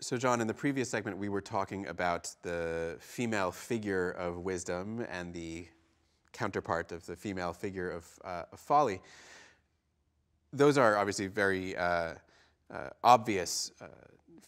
So John, in the previous segment, we were talking about the female figure of wisdom and the counterpart of the female figure of folly. Those are obviously very obvious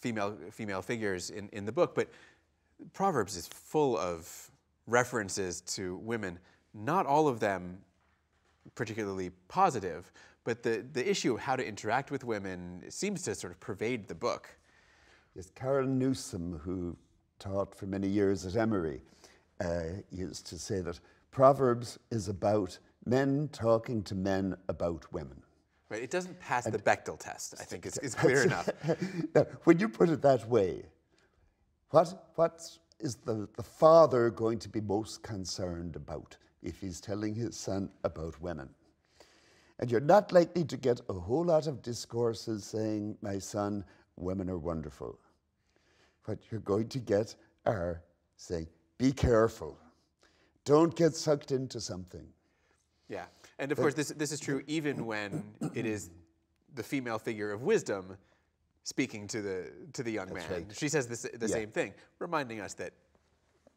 female figures in the book, but Proverbs is full of references to women, not all of them particularly positive, but the issue of how to interact with women seems to sort of pervade the book. Yes, Carol Newsom, who taught for many years at Emory, used to say that Proverbs is about men talking to men about women. Right, it doesn't pass the Bechdel test, I think is clear enough. Now, when you put it that way, what is the father going to be most concerned about if he's telling his son about women? And you're not likely to get a whole lot of discourses saying, my son, women are wonderful. What you're going to get are saying, be careful. Don't get sucked into something. Yeah, and of course this is true even when it is the female figure of wisdom speaking to the young man. Right. She says the same thing, reminding us that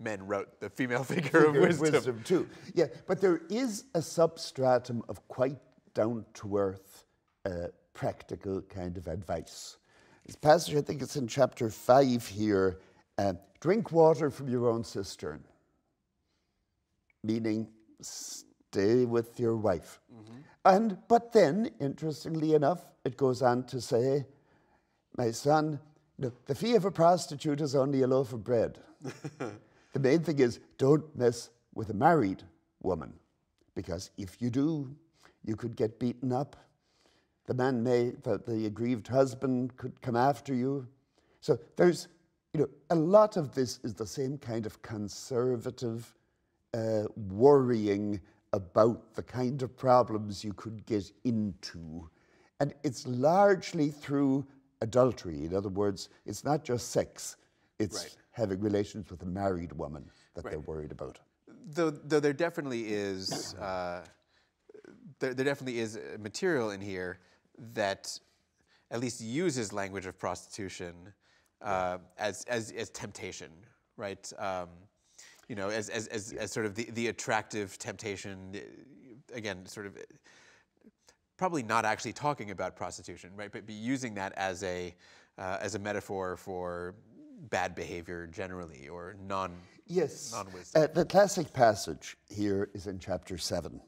men wrote the female figure of wisdom too. Yeah, but there is a substratum of quite down-to-earth, practical kind of advice. This passage, I think it's in chapter 5 here, drink water from your own cistern, meaning stay with your wife. Mm-hmm. But then, interestingly enough, it goes on to say, my son, the fee of a prostitute is only a loaf of bread. The main thing is, don't mess with a married woman, because if you do, you could get beaten up. The aggrieved husband could come after you. So there's, a lot of this is the same kind of conservative worrying about the kind of problems you could get into. And it's largely through adultery. In other words, it's not just sex, it's having relations with a married woman that they're worried about. Though there definitely is there definitely is material in here that at least uses language of prostitution as temptation, right? As sort of the attractive temptation. Again, sort of probably not actually talking about prostitution, right? But be using that as a metaphor for bad behavior generally, or non-wisdom. The classic passage here is in chapter 7.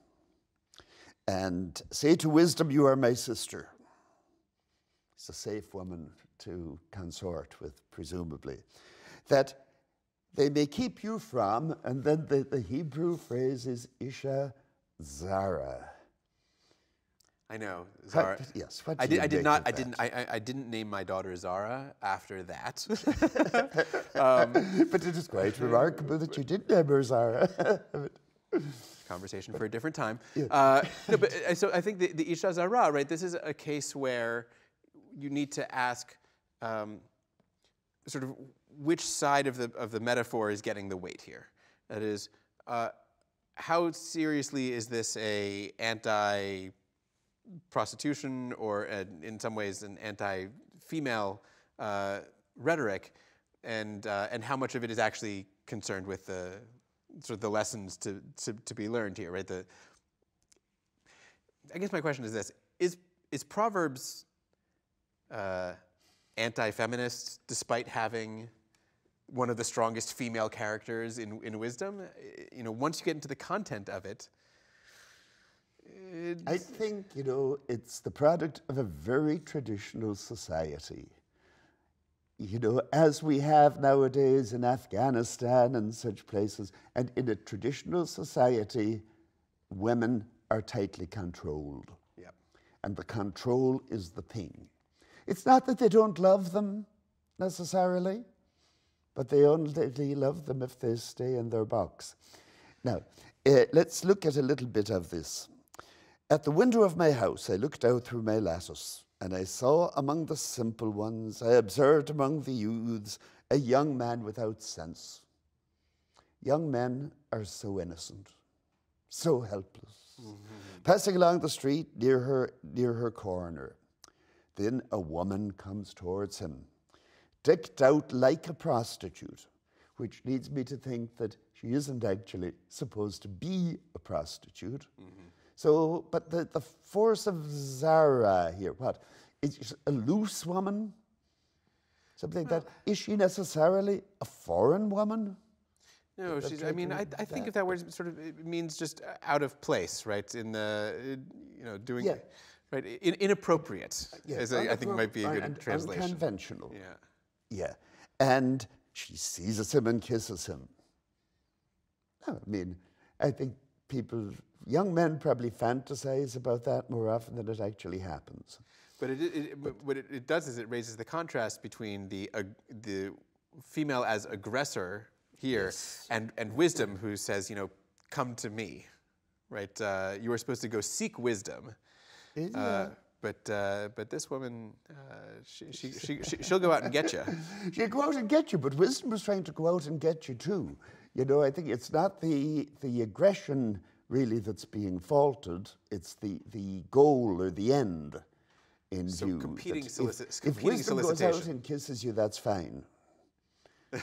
And say to wisdom, you are my sister. It's a safe woman to consort with, presumably. That they may keep you from, and then the Hebrew phrase is Isha Zara. I know, Zara. Yes. I didn't name my daughter Zara after that. But it is quite remarkable that you did name her Zara. Conversation for a different time. Yeah. So I think the Isha Zara, right? This is a case where you need to ask, sort of, which side of the metaphor is getting the weight here. That is, how seriously is this a anti-prostitution or in some ways an anti-female rhetoric, and how much of it is actually concerned with the sort of the lessons to be learned here, right? I guess my question is this: is Proverbs anti-feminist despite having one of the strongest female characters in wisdom? Once you get into the content of it, I think, it's the product of a very traditional society. As we have nowadays in Afghanistan and such places, and in a traditional society, women are tightly controlled. Yep. And the control is the thing. It's not that they don't love them necessarily, but they only love them if they stay in their box. Now, let's look at a little bit of this. At the window of my house, I looked out through my lattice, and I saw among the simple ones, I observed among the youths, a young man without sense. Young men are so innocent, so helpless. Mm-hmm. Passing along the street near her corner, then a woman comes towards him, decked out like a prostitute, which leads me to think that she isn't actually supposed to be a prostitute. So, but the force of Zara here, what? Is she a loose woman? Something like that. Is she necessarily a foreign woman? No, she's. I mean, I think of that word sort of. It means just out of place, right? In the, doing, right? Inappropriate. I think might be a good translation. Unconventional. Yeah. Yeah, and she seizes him and kisses him. I mean, I think young men probably fantasize about that more often than it actually happens. But what it does is it raises the contrast between the female as aggressor here and wisdom, who says, come to me, right? You are supposed to go seek wisdom. But this woman, she'll go out and get you. She'll go out and get you, but wisdom is trying to go out and get you too. I think it's not the aggression really that's being faulted, it's the goal or the end in view. Competing if wisdom goes out and kisses you, that's fine.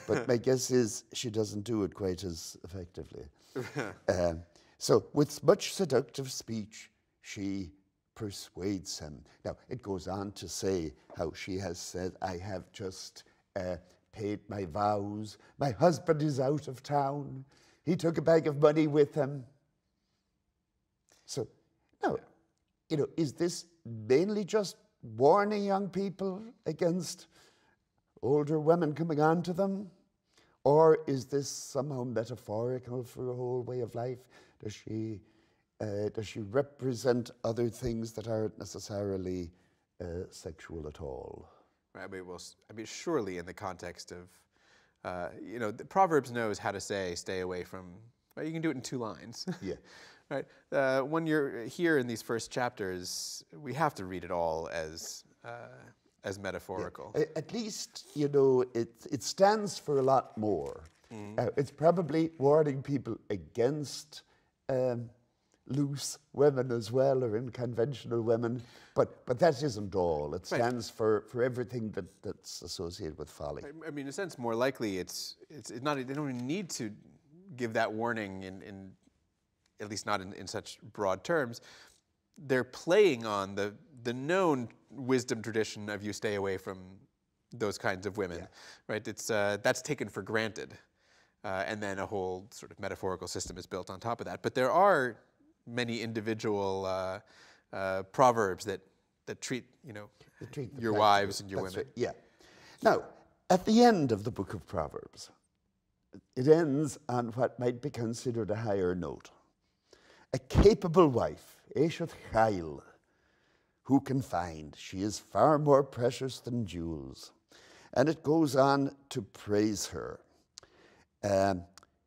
But my guess is she doesn't do it quite as effectively. So with much seductive speech, she persuades him. Now, it goes on to say how she has said, I have just paid my vows. My husband is out of town. He took a bag of money with him. So, now, is this mainly just warning young people against older women coming on to them? Or is this somehow metaphorical for a whole way of life? Does she represent other things that aren't necessarily sexual at all? Right. I mean, surely in the context of, the Proverbs knows how to stay away from. Right? You can do it in 2 lines. Yeah. Right. When you're here in these first chapters, we have to read it all as metaphorical. Yeah. At least, it stands for a lot more. It's probably warning people against loose women as well, or unconventional women, but that isn't all. It stands for everything that's associated with folly. I mean, in a sense, more likely, it's not. They don't even need to give that warning in at least not in such broad terms. They're playing on the known wisdom tradition of you stay away from those kinds of women, right? It's that's taken for granted, and then a whole sort of metaphorical system is built on top of that. But there are many individual proverbs that treat your wives and your women. Right. Yeah. Now, at the end of the book of Proverbs, it ends on what might be considered a higher note. A capable wife, Eishet Chayil, who can find? She is far more precious than jewels. And it goes on to praise her.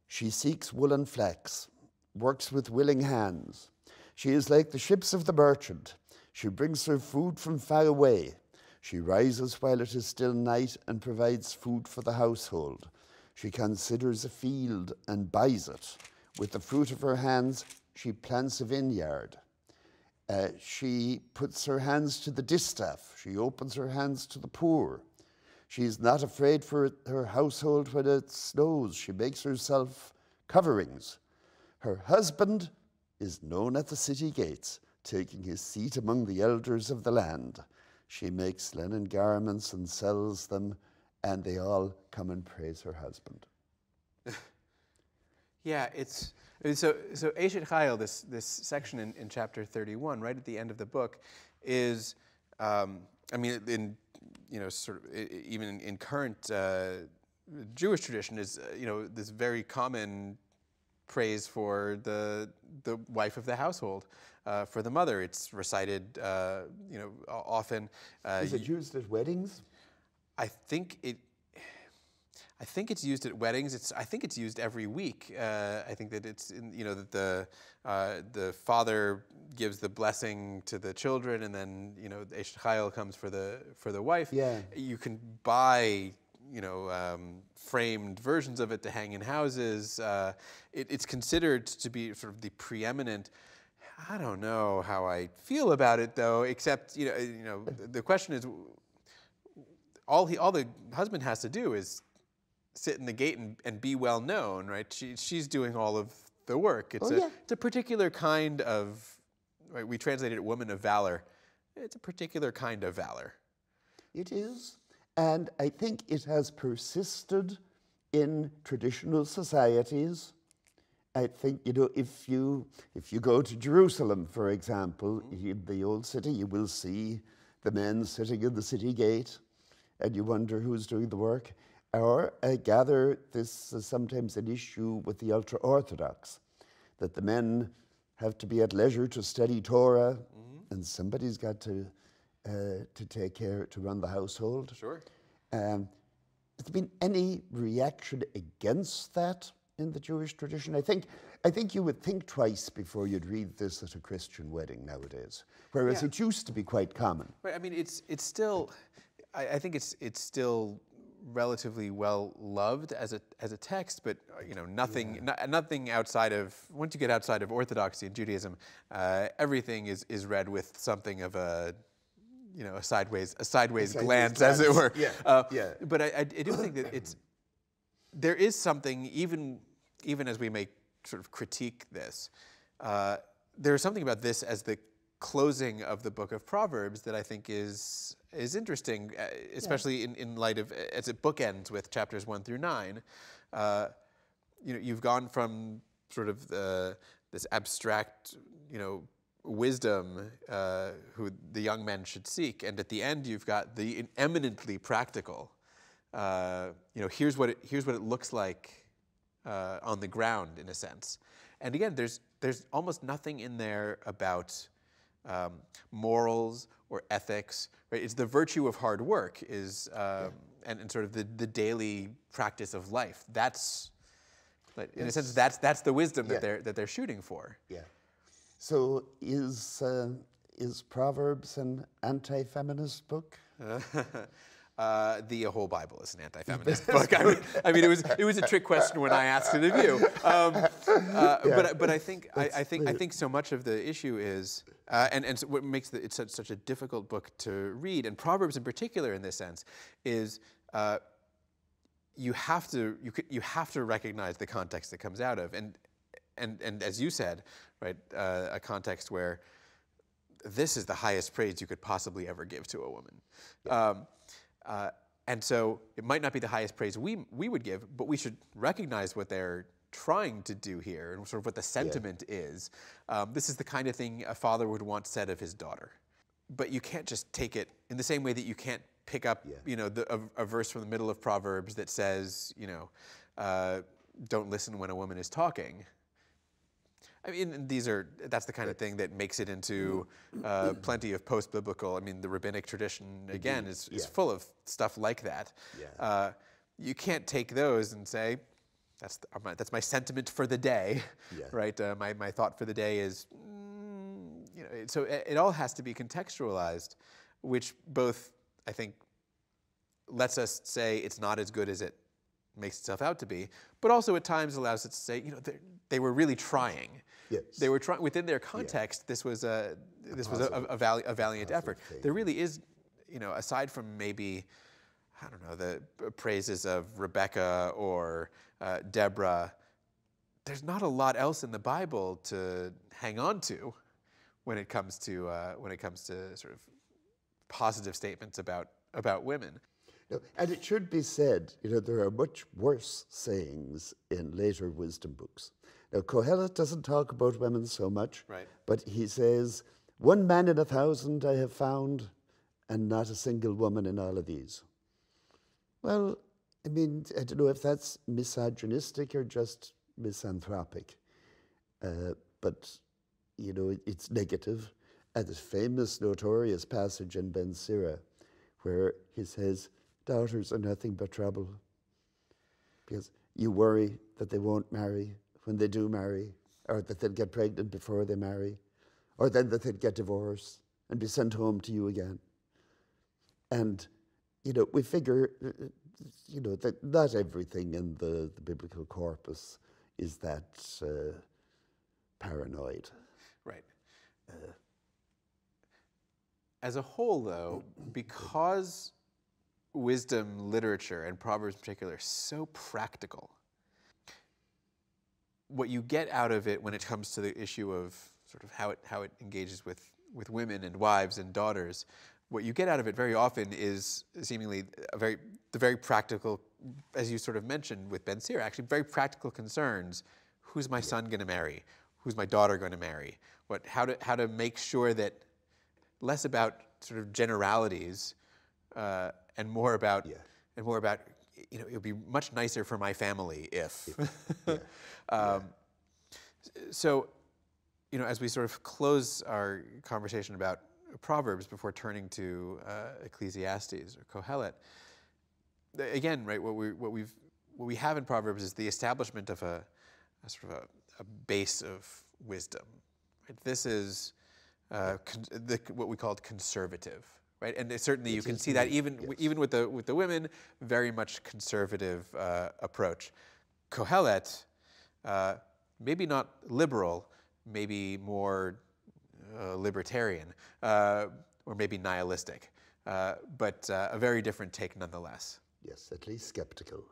She seeks wool and flax, works with willing hands. She is like the ships of the merchant. She brings her food from far away. She rises while it is still night and provides food for the household. She considers a field and buys it. With the fruit of her hands, she plants a vineyard. She puts her hands to the distaff. She opens her hands to the poor. She is not afraid for her household when it snows. She makes herself coverings. Her husband is known at the city gates, taking his seat among the elders of the land. She makes linen garments and sells them, and they all come and praise her husband. Yeah, so Eishet Chayil, this section in chapter 31, right at the end of the book, is even in current Jewish tradition is this very common praise for the wife of the household, for the mother. It's recited often. Is it used at weddings? I think it's used at weddings. I think it's used every week. I think that it's that the father gives the blessing to the children, and then Eishet Chayil comes for the wife. Yeah. You can buy framed versions of it to hang in houses. It's considered to be sort of the preeminent. I don't know how I feel about it though. Except the question is, all the husband has to do is sit in the gate and be well known, right? She's doing all of the work. It's it's a particular kind of, right, we translated it woman of valor. It's a particular kind of valor. It is, and I think it has persisted in traditional societies. I think, you know, if you go to Jerusalem, for example, in the old city, you will see the men sitting in the city gate, and you wonder who's doing the work. Or I gather this is sometimes an issue with the ultra-Orthodox, that the men have to be at leisure to study Torah, and somebody's got to take care to run the household. Sure. Has there been any reaction against that in the Jewish tradition? I think you would think twice before you'd read this at a Christian wedding nowadays, whereas it used to be quite common. Right. I mean, it's still, I think it's still relatively well loved as a text, but you know, nothing outside of, once you get outside of Orthodoxy and Judaism, everything is read with something of a, you know, a sideways glance, as it were. But I do think that there is something, even as we may sort of critique this, there is something about this as the closing of the book of Proverbs that I think is interesting, especially in light of, as it bookends with chapters 1 through 9. You know, you've gone from sort of this abstract, you know, wisdom who the young men should seek, and at the end you've got the eminently practical. You know, here's what it looks like on the ground, in a sense. And again, there's almost nothing in there about morals or ethics. Right? It's the virtue of hard work is and sort of the daily practice of life. That's, in a sense, that's the wisdom that they're shooting for. Yeah. So is Proverbs an anti-feminist book? The whole Bible is an anti-feminist book. I mean, it was a trick question when I asked it of you. But I think so much of the issue is, and so what makes it such a difficult book to read, and Proverbs in particular in this sense, is you have to recognize the context it comes out of, and as you said, right, a context where this is the highest praise you could possibly ever give to a woman. And so it might not be the highest praise we would give, but we should recognize what they're trying to do here and sort of what the sentiment is. This is the kind of thing a father would want said of his daughter. But you can't just take it in the same way that you can't pick up, you know, a verse from the middle of Proverbs that says, you know, don't listen when a woman is talking. I mean, that's the kind of thing that makes it into plenty of post-biblical. I mean, the rabbinic tradition, again, is full of stuff like that. You can't take those and say, that's my sentiment for the day, right? My thought for the day is, you know, so it all has to be contextualized, which both, I think, lets us say it's not as good as it makes itself out to be, but also at times allows us to say, you know, they were really trying. Yes. They were trying within their context. This was a valiant effort. There really is, you know, aside from maybe, I don't know, the praises of Rebecca or Deborah, there's not a lot else in the Bible to hang on to when it comes to sort of positive statements about women. No, and it should be said, you know, there are much worse sayings in later wisdom books. Now, Kohelet doesn't talk about women so much, but he says, 1 man in 1,000 I have found, and not a single woman in all of these. Well, I mean, I don't know if that's misogynistic or just misanthropic, but, you know, it's negative. And the famous, notorious passage in Ben Sira, where he says, daughters are nothing but trouble, because you worry that they won't marry when they do marry, or that they'll get pregnant before they marry, or then that they'll get divorced and be sent home to you again. And, you know, we figure, you know, that not everything in the biblical corpus is that paranoid. Right. As a whole, though, because wisdom literature, and Proverbs in particular, so practical. What you get out of it when it comes to the issue of sort of how it engages with women and wives and daughters, what you get out of it very often is seemingly the very practical, as you sort of mentioned with Ben Sira, actually very practical concerns. Who's my son going to marry? Who's my daughter going to marry? How to make sure that less about sort of generalities and more about it would be much nicer for my family if. So, as we sort of close our conversation about Proverbs before turning to Ecclesiastes or Kohelet, again, right, what we have in Proverbs is the establishment of a sort of a base of wisdom. Right? This is what we called conservative, right? And certainly you can see that even with the women, very much conservative approach. Kohelet, maybe not liberal, maybe more libertarian, or maybe nihilistic, but a very different take nonetheless. Yes, at least skeptical.